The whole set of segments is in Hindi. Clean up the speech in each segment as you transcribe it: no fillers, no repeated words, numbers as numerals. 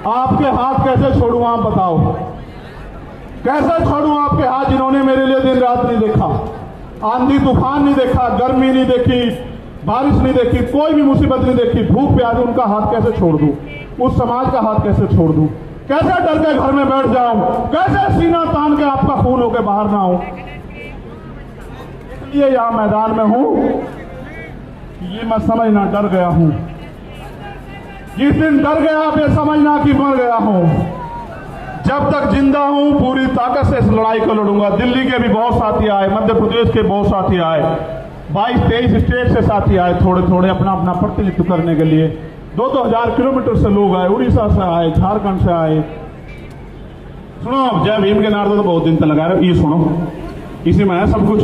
आपके हाथ कैसे छोड़ूं आप बताओ, कैसे छोड़ूं आपके हाथ जिन्होंने मेरे लिए दिन रात नहीं देखा, आंधी तूफान नहीं देखा, गर्मी नहीं देखी, बारिश नहीं देखी, कोई भी मुसीबत नहीं देखी, भूख प्यास, उनका हाथ कैसे छोड़ दूं, उस समाज का हाथ कैसे छोड़ दूं, कैसे डर के घर में बैठ जाऊं, कैसे सीना तान के आपका खून होके बाहर ना आऊं। इसलिए यहां मैदान में हूं, ये मैं समझना डर गया हूं। जिस दिन डर गया आप ये समझना कि मर गया हूं। जब तक जिंदा हूं पूरी ताकत से इस लड़ाई को लड़ूंगा। दिल्ली के भी बहुत साथी आए, मध्य प्रदेश के बहुत साथी आए, 22-23 स्टेट से साथी आए, थोड़े थोड़े अपना अपना प्रतिनिधित्व करने के लिए। 2-2 हजार किलोमीटर से लोग आए, उड़ीसा से आए, झारखंड से आए। सुनो, जय भीम के नारे तो बहुत दिन तक लगा रहे हो, ये सुनो, इसी में है सब कुछ।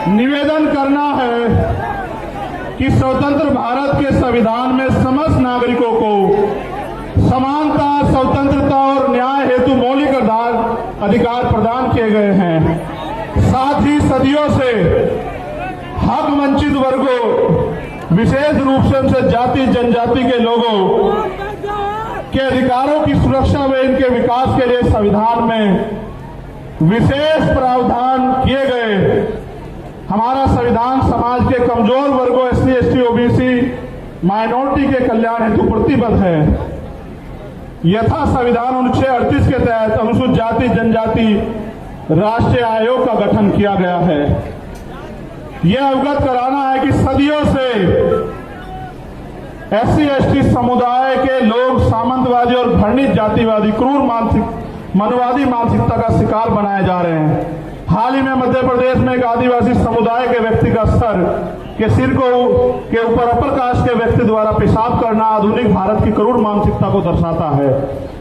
निवेदन करना है कि स्वतंत्र भारत के संविधान में समस्त नागरिकों को समानता, स्वतंत्रता और न्याय हेतु मौलिक अधिकार प्रदान किए गए हैं। साथ ही सदियों से हक वंचित वर्गों, विशेष रूप से उनसे जाति जनजाति के लोगों के अधिकारों की सुरक्षा व इनके विकास के लिए संविधान में विशेष प्रावधान किए गए। हमारा संविधान समाज के कमजोर वर्गों, SC, ST, OBC, माइनॉरिटी के कल्याण हेतु प्रतिबद्ध है। यथा संविधान अनुच्छेद 38 के तहत अनुसूचित जाति जनजाति राष्ट्रीय आयोग का गठन किया गया है। यह अवगत कराना है कि सदियों से SC, ST समुदाय के लोग सामंतवादी और घृणित जातिवादी, क्रूर मनोवादी मानसिकता का शिकार बनाए जा रहे हैं। हाल ही में मध्य प्रदेश में एक आदिवासी समुदाय के व्यक्ति का सिर के ऊपर अपर कास्ट के व्यक्ति द्वारा पेशाब करना आधुनिक भारत की क्रूर मानसिकता को दर्शाता है।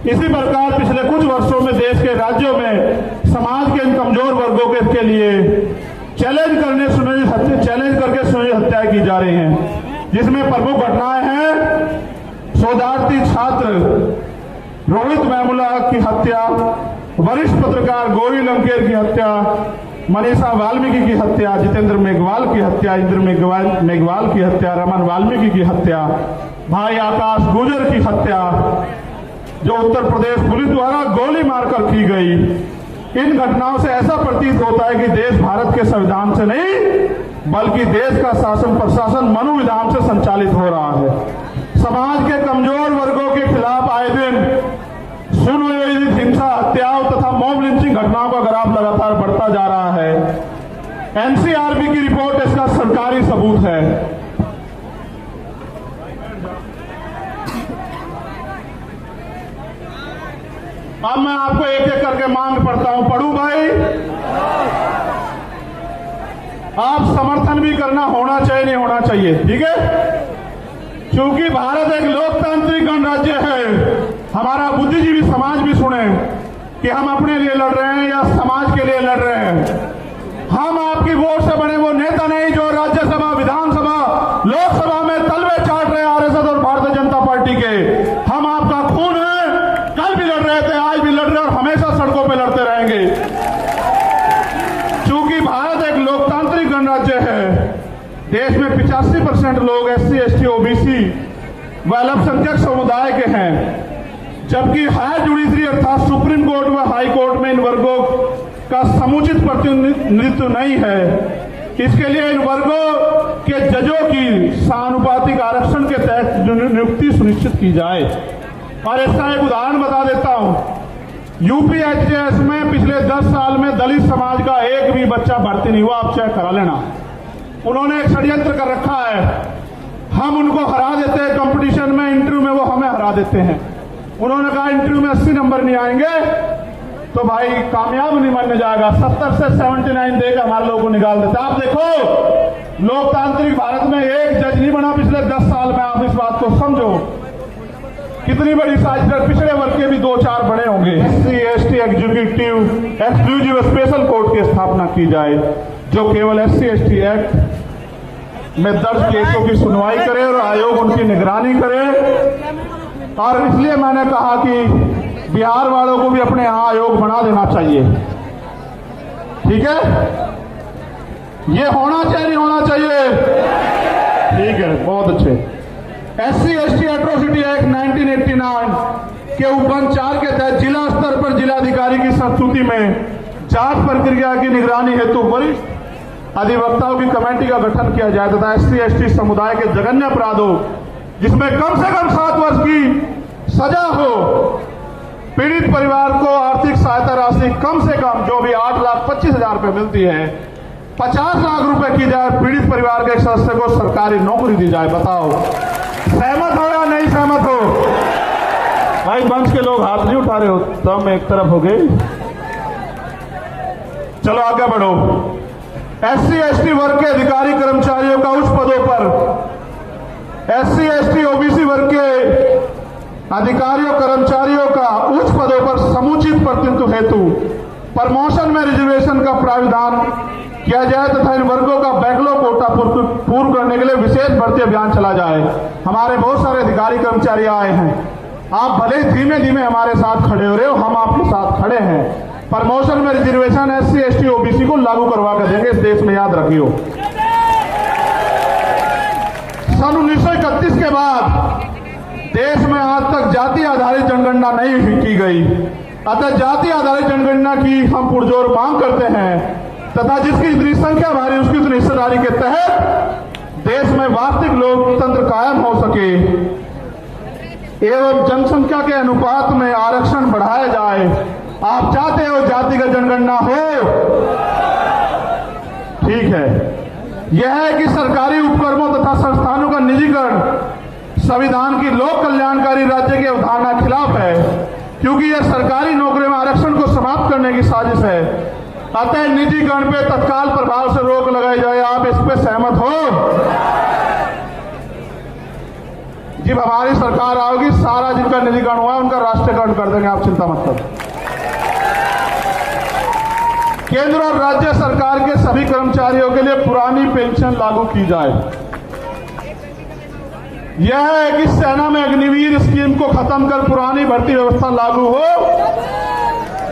इसी प्रकार पिछले कुछ वर्षों में देश के राज्यों में समाज के इन कमजोर वर्गों के लिए चैलेंज करके सुनियोजित हत्याएं की जा रही हैं, जिसमें प्रमुख घटनाएं हैं शोधार्थी छात्र रोहित वेमुला की हत्या, वरिष्ठ पत्रकार गौरी लंकेर की हत्या, मनीषा वाल्मीकि की हत्या, जितेंद्र मेघवाल की हत्या, इंद्र मेघवाल की हत्या, रमन वाल्मीकि की हत्या, भाई आकाश गुजर की हत्या जो उत्तर प्रदेश पुलिस द्वारा गोली मारकर की गई। इन घटनाओं से ऐसा प्रतीत होता है कि देश भारत के संविधान से नहीं बल्कि देश का शासन प्रशासन मनोविधान से संचालित हो रहा है। समाज के कमजोर वर्गों के खिलाफ आए दिन सुनियोजित हिंसा, हत्याओं तथा मॉब लिंचिंग घटनाओं का ग्राफ लगातार बढ़ता जा रहा है। NCRB की रिपोर्ट इसका सरकारी सबूत है। अब मैं आपको एक एक करके मांग पढ़ता हूं, पढ़ूं भाई? आप समर्थन भी करना होना चाहिए, नहीं होना चाहिए, ठीक है? क्योंकि भारत एक लोकतांत्रिक गणराज्य है। हमारा बुद्धिजीवी समाज भी सुने कि हम अपने लिए लड़ रहे हैं या समाज के लिए लड़ रहे हैं। हम आपकी वोट से बने वो नेता नहीं जो राज्यसभा, विधानसभा, लोकसभा में तलवे चाट रहे RSS और भारतीय जनता पार्टी के। हम आपका खून है, कल भी लड़ रहे थे, आज भी लड़ रहे और हमेशा सड़कों पर लड़ते रहेंगे। क्योंकि भारत एक लोकतांत्रिक गणराज्य है। देश में 85% लोग SC, ST, OBC व अल्पसंख्यक समुदाय के हैं, जबकि हायर जुडिशरी अर्थात सुप्रीम कोर्ट व हाई कोर्ट में इन वर्गों का समुचित प्रतिनिधित्व नहीं है। इसके लिए इन वर्गों के जजों की समानुपातिक आरक्षण के तहत नियुक्ति सुनिश्चित की जाए। और इसका एक उदाहरण बता देता हूं। UPSS में पिछले 10 साल में दलित समाज का एक भी बच्चा भर्ती नहीं हुआ, आप चेक करा लेना। उन्होंने एक षड्यंत्र कर रखा है, हम उनको हरा देते हैं कंपटीशन में, इंटरव्यू में वो हमें हरा देते हैं। उन्होंने कहा इंटरव्यू में 80 नंबर नहीं आएंगे तो भाई कामयाब नहीं मानने जाएगा। 70 से 79 देकर हमारे लोगों को निकाल देते। आप देखो, लोकतांत्रिक भारत में एक जज नहीं बना पिछले 10 साल में। आप इस बात को समझो, कितनी बड़ी साजिश। पिछड़े वर्ग के भी 2-4 बड़े होंगे। SC, ST executive exclusive special court की स्थापना की जाए जो केवल SC, ST एक्ट में दर्ज केसों की सुनवाई करे और आयोग उनकी निगरानी करे। और इसलिए मैंने कहा कि बिहार वालों को भी अपने यहां आयोग बना देना चाहिए, ठीक है? ये होना चाहिए, नहीं होना चाहिए? ठीक है, बहुत अच्छे। SC, ST एट्रोसिटी एक्ट 1989 के उपबंध 4 के तहत जिला स्तर पर जिलाधिकारी की संस्तुति में जांच प्रक्रिया की निगरानी हेतु वरिष्ठ अधिवक्ताओं की कमेटी का गठन किया जाए तथा SC/ST समुदाय के जघन्य अपराधों जिसमें कम से कम 7 वर्ष की सजा हो, पीड़ित परिवार को आर्थिक सहायता राशि कम से कम जो भी 8,25,000 रुपए मिलती है 50 लाख रुपए की जाए, पीड़ित परिवार के एक सदस्य को सरकारी नौकरी दी जाए। बताओ सहमत हो या नहीं सहमत हो? भाई मंच के लोग हाथ नहीं उठा रहे हो, तब एक तरफ हो गए। चलो आगे बढ़ो। SC/ST वर्ग के अधिकारी कर्मचारियों का उच्च पदों पर SC/ST OBC वर्ग के अधिकारियों कर्मचारियों का उच्च पदों पर समुचित प्रतिनिधित्व हेतु प्रमोशन में रिजर्वेशन का प्राविधान किया जाए तथा इन वर्गों का बैकलॉग कोटा पूर्ण करने के लिए विशेष भर्ती अभियान चला जाए। हमारे बहुत सारे अधिकारी कर्मचारी आए हैं, आप भले धीमे धीमे हमारे साथ खड़े हो रहे हो, हम आपके साथ खड़े हैं। प्रमोशन में रिजर्वेशन SC/ST OBC को लागू करवा कर देंगे इस देश में, याद रखियो। सन 1931 के बाद देश में आज तक जाति आधारित जनगणना नहीं की गई, अतः जाति आधारित जनगणना की हम पुरजोर मांग करते हैं तथा जिसकी जितनी संख्या भारी उसकी उतनी हिस्सेदारी के तहत देश में वास्तविक लोकतंत्र कायम हो सके एवं जनसंख्या के अनुपात में आरक्षण बढ़ाया जाए। आप चाहते हो जातिगत जनगणना हो? ठीक है। यह है कि सरकारी उपक्रमों तथा संस्थानों का निजीकरण संविधान की लोक कल्याणकारी राज्य की अवधारणा के खिलाफ है, क्योंकि यह सरकारी नौकरी में आरक्षण को समाप्त करने की साजिश है। अतः निजीकरण पे तत्काल प्रभाव से रोक लगाई जाए। आप इस पे सहमत हो? जब हमारी सरकार आओगी सारा जिनका निजीकरण हुआ है उनका राष्ट्रीयकरण कर देंगे, आप चिंता मत करो। केंद्र और राज्य सरकार के सभी कर्मचारियों के लिए पुरानी पेंशन लागू की जाए। यह है कि सेना में अग्निवीर स्कीम को खत्म कर पुरानी भर्ती व्यवस्था लागू हो,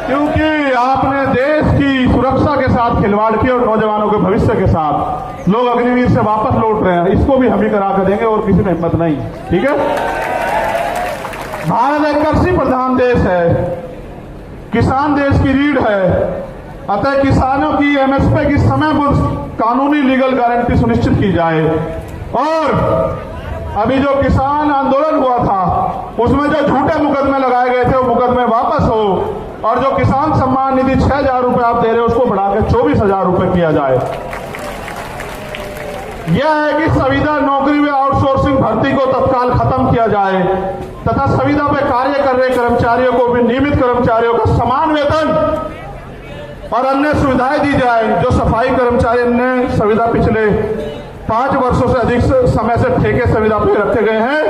क्योंकि आपने देश की सुरक्षा के साथ खिलवाड़ किया और नौजवानों के भविष्य के साथ लोग अग्निवीर से वापस लौट रहे हैं। इसको भी हम ही करा कर देंगे और किसी में हिम्मत नहीं। ठीक है। भारत एक कृषि प्रधान देश है, किसान देश की रीढ़ है, अतः किसानों की MSP की समयबद्ध कानूनी लीगल गारंटी सुनिश्चित की जाए। और अभी जो किसान आंदोलन हुआ था उसमें जो झूठे मुकदमे लगाए गए थे वो मुकदमे वापस हो और जो किसान सम्मान निधि 6,000 रुपए आप दे रहे हो उसको बढ़ाकर 24,000 रुपए किया जाए। यह है कि संविदा नौकरी में आउटसोर्सिंग भर्ती को तत्काल खत्म किया जाए तथा संविदा पर कार्य कर रहे कर्मचारियों को भी नियमित कर्मचारियों का समान वेतन और अन्य सुविधाएं दी जाए। जो सफाई कर्मचारी अन्य संविदा पिछले 5 वर्षों से अधिक समय से ठेके संविदा पे रखे गए हैं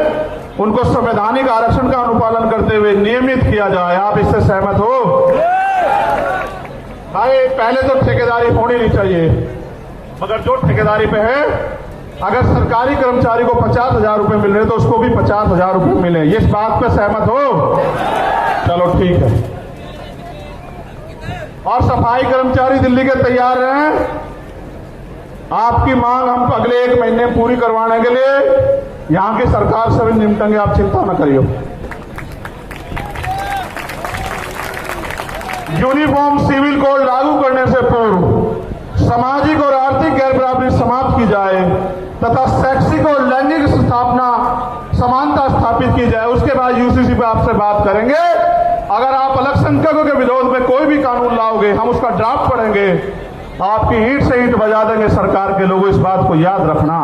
उनको संवैधानिक आरक्षण का अनुपालन करते हुए नियमित किया जाए। आप इससे सहमत हो? भाई पहले तो ठेकेदारी होनी नहीं चाहिए, मगर जो ठेकेदारी पे है अगर सरकारी कर्मचारी को 50,000 रुपए मिल रहे तो उसको भी 50,000 रुपए मिले। इस बात पे सहमत हो? चलो ठीक है। और सफाई कर्मचारी दिल्ली के तैयार हैं आपकी मांग हम अगले 1 महीने पूरी करवाने के लिए यहां की सरकार से भी निपटेंगे, आप चिंता न करियो। यूनिफॉर्म सिविल कोड लागू करने से पूर्व सामाजिक और आर्थिक गैरबराबरी समाप्त की जाए तथा शैक्षिक और लैंगिक स्थापना समानता स्थापित की जाए। उसके बाद UCC पे आपसे बात करेंगे। अगर आप अल्पसंख्यकों के विरोध में कोई भी कानून लाओगे हम उसका ड्राफ्ट पढ़ेंगे, आपकी ईंट से ईंट बजा देंगे सरकार के लोगों, इस बात को याद रखना।